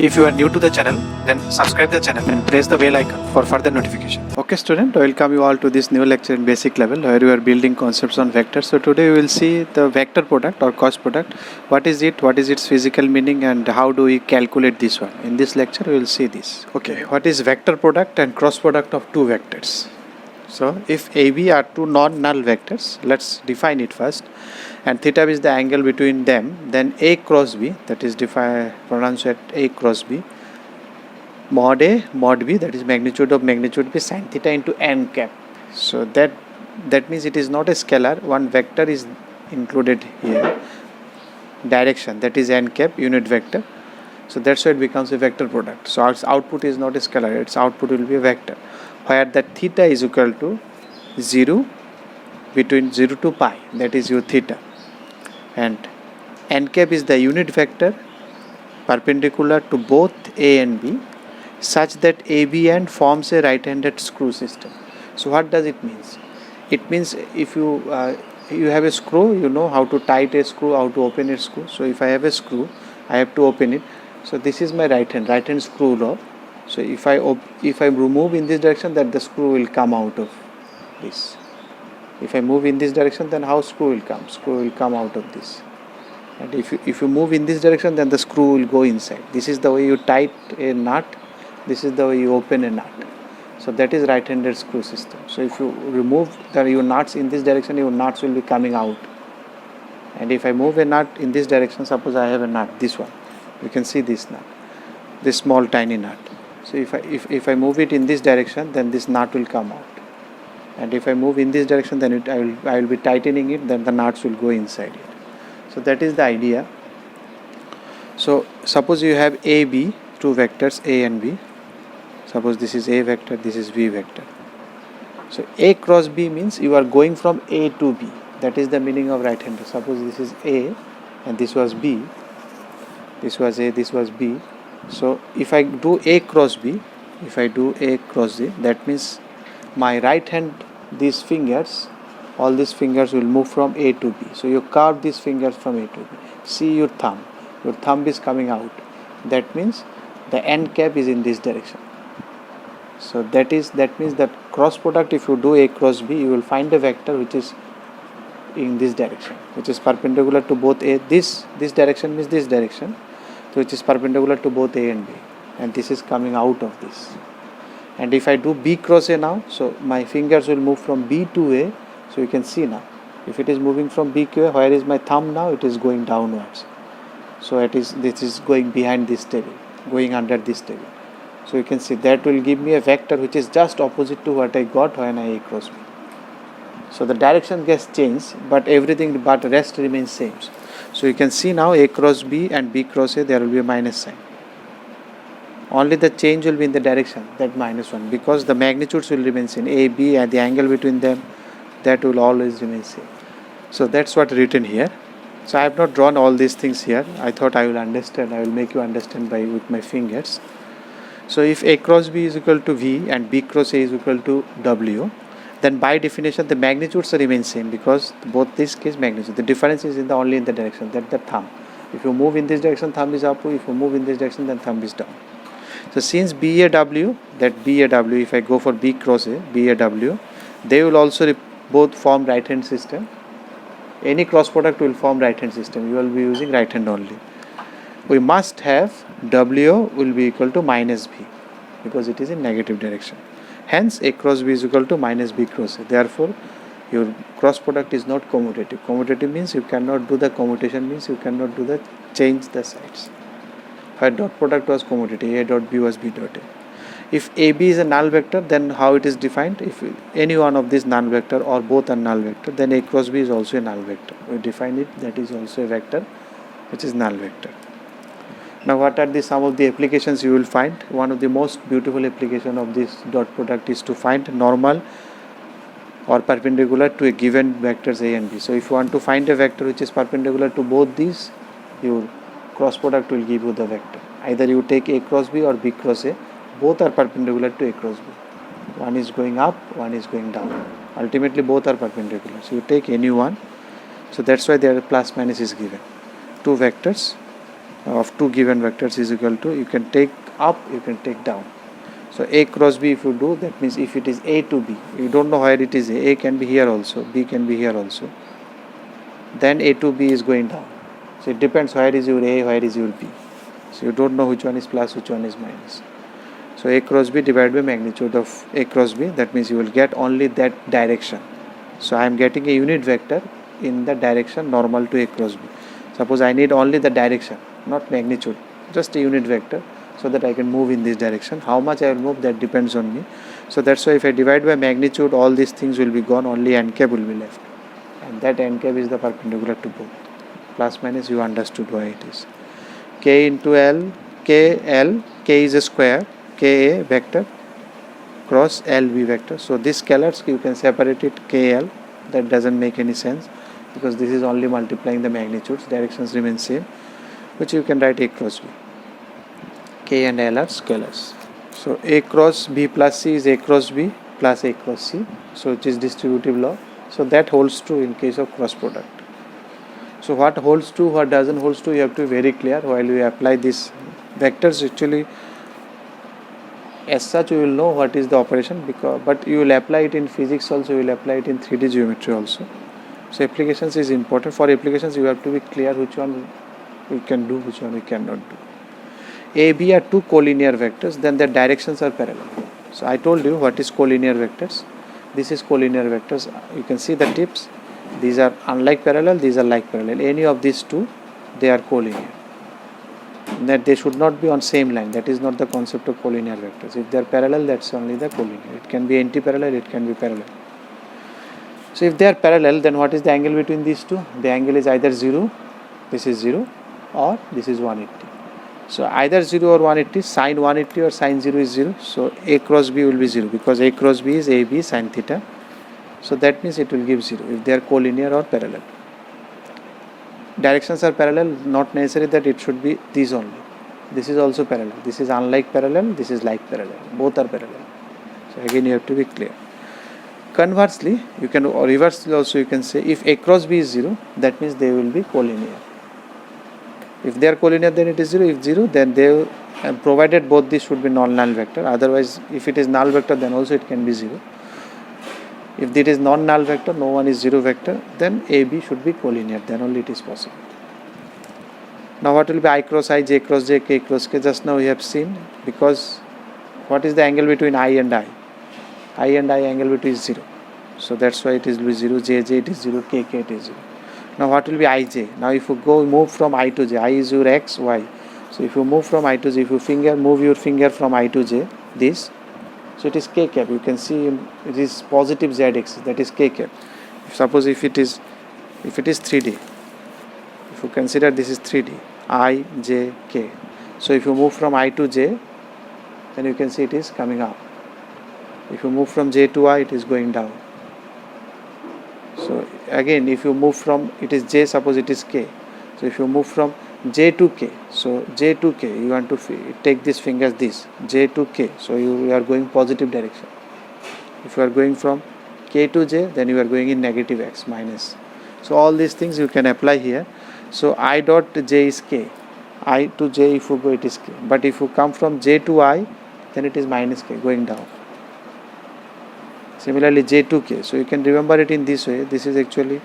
If you are new to the channel, then subscribe the channel and press the bell icon for further notification. Okay student, welcome you all to this new lecture in basic level where we are building concepts on vectors. So today we will see the vector product or cross product. What is it, what is its physical meaning, and how do we calculate this one. In this lecture we will see this. Okay, what is vector product and cross product of two vectors? So if AB are two non-null vectors, let's define it first, and theta is the angle between them, then A cross B, that is pronounced at A cross B, mod A mod B, that is magnitude of magnitude B sin theta into n cap. So that means it is not a scalar, one vector is included here, direction, that is n cap, unit vector. So that's why it becomes a vector product. So its output is not a scalar, its output will be a vector, where that theta is equal to 0 between 0 to pi, that is your theta, and n cap is the unit vector perpendicular to both A and B, such that AB end forms a right-handed screw system. So what does it mean? It means if you have a screw, you know how to tighten a screw, how to open a screw. So if I have a screw, I have to open it. So this is my right hand screw law. So if I remove in this direction, then the screw will come out of this. If I move in this direction, then how screw will come? Screw will come out of this. And if you move in this direction, then the screw will go inside. This is the way you tighten a nut. This is the way you open a nut. So that is right-handed screw system. So if you remove your nuts in this direction, your nuts will be coming out. And if I move a nut in this direction, suppose I have a nut, this one, you can see this nut, this small tiny nut. So if I move it in this direction, then this nut will come out. And if I move in this direction, then I will be tightening it, then the nuts will go inside it. So that is the idea. So suppose you have A, B, two vectors A and B. Suppose this is A vector, this is B vector. So A cross B means you are going from A to B. That is the meaning of right-hander. Suppose this is A and this was B. This was A, this was B. So if I do A cross B, that means my right hand, these fingers, all these fingers will move from A to B. So you carve these fingers from A to B. See your thumb is coming out. That means the n cap is in this direction. So that means that cross product, if you do A cross B, you will find a vector which is in this direction, which is perpendicular to both A. This direction means this direction, so which is perpendicular to both A and B, and this is coming out of this. And if I do B cross A now, so my fingers will move from B to A. So you can see now, if it is moving from B to A, where is my thumb now? It is going downwards. So this is going behind this table, going under this table. So you can see that will give me a vector which is just opposite to what I got when I A cross B. So the direction gets changed, but rest remains same. So you can see now A cross B and B cross A, there will be a minus sign. Only the change will be in the direction, that -1, because the magnitudes will remain same. A, B, and the angle between them, that will always remain same. So that's what written here. So I have not drawn all these things here. I thought I will make you understand with my fingers. So if A cross B is equal to V and B cross A is equal to W, then by definition the magnitudes remain same, because both this case magnitude. The difference is only in the direction, that the thumb. If you move in this direction, thumb is up. If you move in this direction, then thumb is down. So since BAW, if I go for B cross A, BAW, they will also both form right hand system. Any cross product will form right hand system. You will be using right hand only. We must have W will be equal to minus B, because it is in negative direction. Hence A cross B is equal to minus B cross A. Therefore your cross product is not commutative. Commutative means you cannot do the commutation, means you cannot do the change the sides. Where dot product was commutative, A dot B was B dot A. If AB is a null vector, then how it is defined? If any one of these null vector or both are null vector, then A cross B is also a null vector. We define it, that is also a vector which is null vector. Now what are some of the applications you will find? One of the most beautiful application of this dot product is to find normal or perpendicular to a given vectors A and B. So if you want to find a vector which is perpendicular to both these, your cross product will give you the vector. Either you take A cross B or B cross A, both are perpendicular to A cross B. One is going up, one is going down. Ultimately both are perpendicular. So you take any one. So that's why there plus minus is given. Two vectors of two given vectors is equal to, you can take up, you can take down. So A cross B if you do, that means if it is A to B, you don't know where it is A can be here also, B can be here also, then A to B is going down. So it depends where is your A, where is your B. So you don't know which one is plus, which one is minus. So A cross B divided by magnitude of A cross B, that means you will get only that direction. So I am getting a unit vector in the direction normal to A cross B. Suppose I need only the direction, not magnitude, just a unit vector, so that I can move in this direction. How much I will move, that depends on me. So that's why if I divide by magnitude, all these things will be gone, only n cap will be left. And that n cap is the perpendicular to both. Plus minus, you understood why it is. K into L, K is a square, K A vector cross L B vector. So this scalars, you can separate it KL, that doesn't make any sense because this is only multiplying the magnitudes, directions remain same, which you can write A cross B. K and L are scalars. So A cross B plus C is A cross B plus A cross C. So it is distributive law. So that holds true in case of cross product. So what holds true, what doesn't hold true, you have to be very clear while you apply these vectors. Actually, as such, you will know what is the operation, but you will apply it in physics also, you will apply it in 3D geometry also. So applications is important. For applications, you have to be clear which one we can do, which one we cannot do. A, B are two collinear vectors, then their directions are parallel. So I told you what is collinear vectors. This is collinear vectors. You can see the tips. These are unlike parallel, these are like parallel. Any of these two, they are collinear. That they should not be on same line. That is not the concept of collinear vectors. If they are parallel, that's only the collinear. It can be anti-parallel, it can be parallel. So if they are parallel, then what is the angle between these two? The angle is either 0, this is 0, or this is 180. So either 0 or 180, sine 180 or sine 0 is 0. So A cross B will be 0 because A cross B is AB sine theta. So that means it will give 0 if they are collinear or parallel. Directions are parallel, not necessary that it should be these only. This is also parallel. This is unlike parallel, this is like parallel. Both are parallel. So again you have to be clear. Conversely, you can, or reversely also you can say, if A cross B is 0, that means they will be collinear. If they are collinear, then it is 0. If 0, then they, provided both these should be non-null vector. Otherwise, if it is null vector, then also it can be 0. If it is non-null vector, no one is 0 vector, then AB should be collinear, then only it is possible. Now what will be I cross I, J cross J, K cross K? Just now we have seen, because what is the angle between I and I? I and I angle between is 0. So that's why it is 0, J, J it is 0, K, K it is 0. Now what will be IJ? Now if you move from I to J, I is your X, Y. So if you move from I to J, if you move your finger from I to J, this, so it is K cap. You can see it is positive Z axis, that is K cap. Suppose if it is 3D, if you consider this is 3D, I, J, K. So if you move from I to J, then you can see it is coming up. If you move from J to I, it is going down. So again, if you move from, it is J, suppose it is K. So if you move from J to K, so J to K, you want to take this finger this, J to K, so you are going positive direction. If you are going from K to J, then you are going in negative X, minus. So all these things you can apply here. So I dot J is K, I to J if you go it is K, but if you come from J to I, then it is minus K, going down. Similarly J to K, so you can remember it in this way. This is actually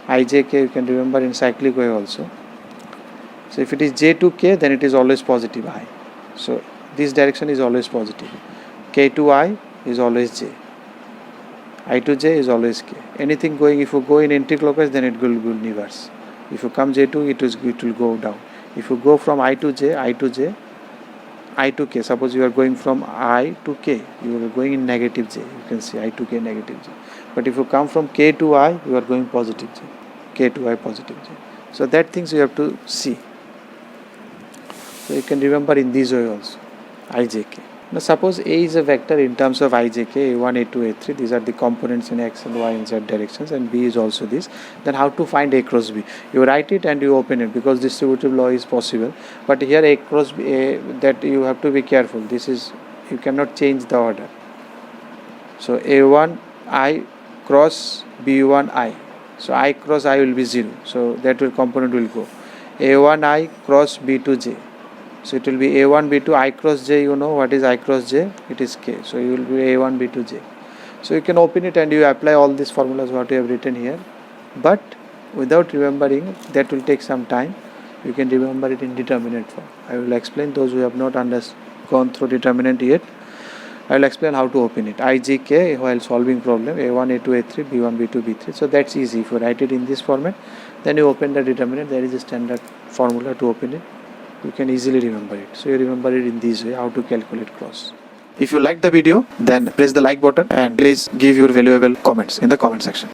IJK, you can remember in cyclic way also. So if it is J to K, then it is always positive I. So this direction is always positive. K to I is always J. I to J is always K. Anything going, if you go in anti-clockwise, then it will go in reverse. If you come J to, it will go down. If you go from I to J, I to K, suppose you are going from I to K, you are going in negative J. You can see I to K, negative J. But if you come from K to I, you are going positive J. K to I, positive J. So that things you have to see. So you can remember in this way also, IJK. Now suppose A is a vector in terms of IJK, A1, A2, A3. These are the components in X and Y and Z directions, and B is also this. Then how to find A cross B? You write it and you open it, because distributive law is possible. But here A cross B, that you have to be careful. This is, you cannot change the order. So A1 I cross B1 I. So I cross I will be 0. So that component will go. A1I cross B2J. So it will be A1 B2 I cross J. You know what is I cross J? It is K. So you will be A1 B2 J. So you can open it and you apply all these formulas what you have written here, but without remembering, that will take some time. You can remember it in determinant form. I will explain those who have not gone through determinant yet. I will explain how to open it. IGK while solving problem A1, A2, A3, B1, B2, B3. So that's easy. If you write it in this format, then you open the determinant. There is a standard formula to open it. You can easily remember it. So you remember it in this way, how to calculate cross. If you like the video, then press the like button and please give your valuable comments in the comment section.